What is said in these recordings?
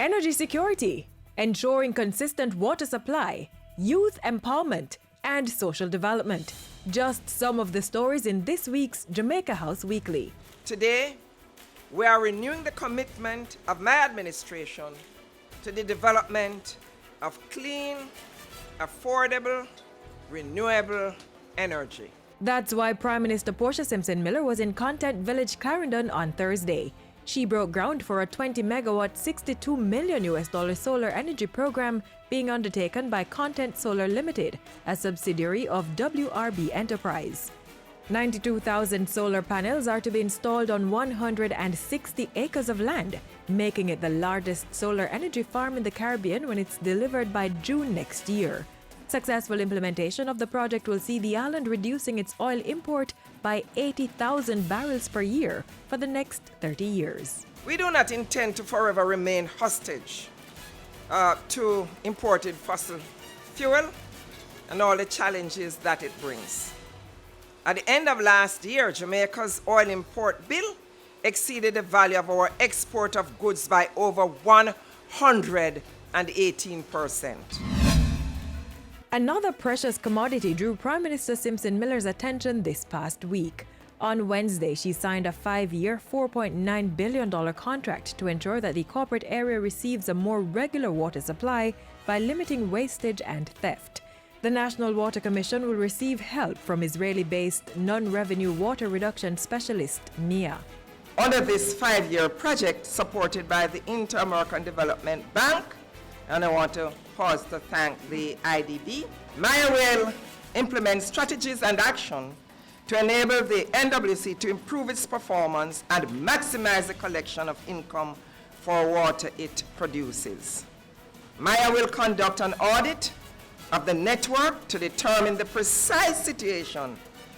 energy security, ensuring consistent water supply, youth empowerment, and social development. Just some of the stories in this week's Jamaica House Weekly. Today, we are renewing the commitment of my administration to the development of clean, affordable, renewable energy. That's why Prime Minister Portia Simpson Miller was in Content Village, Clarendon on Thursday. She broke ground for a 20-megawatt, $62 million solar energy program being undertaken by Content Solar Limited, a subsidiary of WRB Enterprise. 92,000 solar panels are to be installed on 160 acres of land, making it the largest solar energy farm in the Caribbean when it's delivered by June next year. Successful implementation of the project will see the island reducing its oil import by 80,000 barrels per year for the next 30 years. We do not intend to forever remain hostage to imported fossil fuel and all the challenges that it brings. At the end of last year, Jamaica's oil import bill exceeded the value of our export of goods by over 118%. Another precious commodity drew Prime Minister Simpson Miller's attention this past week. On Wednesday, she signed a 5-year, $4.9 billion contract to ensure that the corporate area receives a more regular water supply by limiting wastage and theft. The National Water Commission will receive help from Israeli-based non-revenue water reduction specialist, MIA. Under this 5-year project supported by the Inter-American Development Bank, and I want to pause to thank the IDB, MIA will implement strategies and action to enable the NWC to improve its performance and maximize the collection of income for water it produces. MIA will conduct an audit of the network to determine the precise situation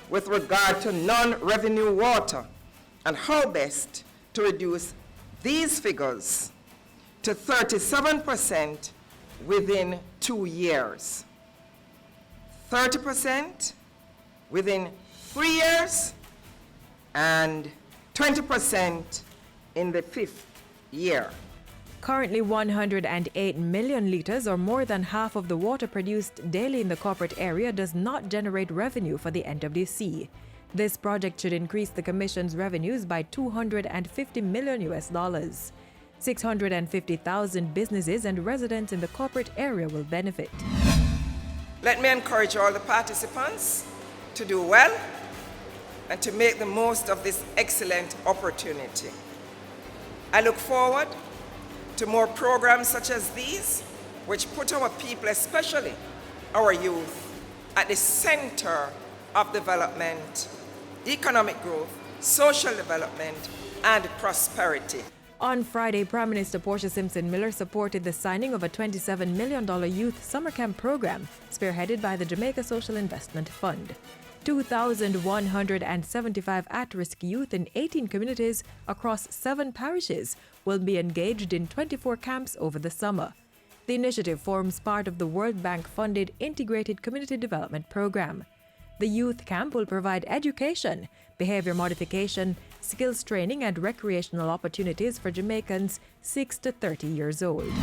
with regard to non-revenue water and how best to reduce these figures to 37% within 2 years, 30% within 3 years, and 20% in the 5th year. Currently, 108 million liters, or more than half of the water produced daily in the corporate area, does not generate revenue for the NWC. This project should increase the Commission's revenues by $250 million. 650,000 businesses and residents in the corporate area will benefit. Let me encourage all the participants to do well and to make the most of this excellent opportunity. I look forward to more programs such as these, which put our people, especially our youth, at the center of development, economic growth, social development, and prosperity. On Friday, Prime Minister Portia Simpson Miller supported the signing of a $27 million youth summer camp program spearheaded by the Jamaica Social Investment Fund. 2,175 at-risk youth in 18 communities across 7 parishes will be engaged in 24 camps over the summer. The initiative forms part of the World Bank-funded Integrated Community Development Program. The youth camp will provide education, behavior modification, skills training, and recreational opportunities for Jamaicans 6 to 30 years old.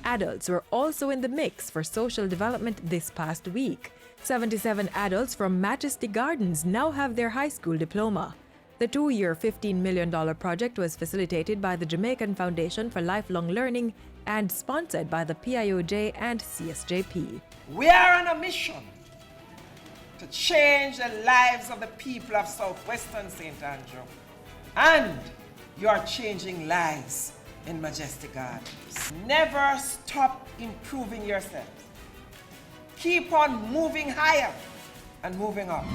Adults were also in the mix for social development this past week. 77 adults from Majesty Gardens now have their high school diploma. The 2-year, $15 million project was facilitated by the Jamaican Foundation for Lifelong Learning and sponsored by the PIOJ and CSJP. We are on a mission to change the lives of the people of Southwestern St. Andrew. And you are changing lives in Majesty Gardens. Never stop improving yourselves. Keep on moving higher and moving up.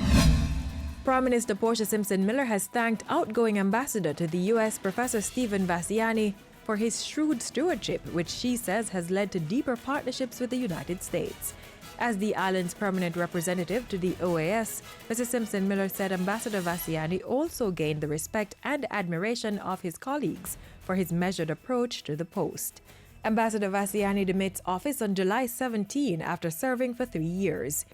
Prime Minister Portia Simpson Miller has thanked outgoing ambassador to the U.S. Professor Stephen Vassiani for his shrewd stewardship, which she says has led to deeper partnerships with the United States. As the island's permanent representative to the OAS, Mrs. Simpson Miller said Ambassador Vassiani also gained the respect and admiration of his colleagues for his measured approach to the post. Ambassador Vassiani demits office on July 17 after serving for 3 years.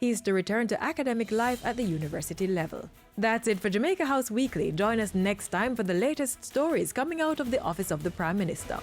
He's to return to academic life at the university level. That's it for Jamaica House Weekly. Join us next time for the latest stories coming out of the office of the Prime Minister.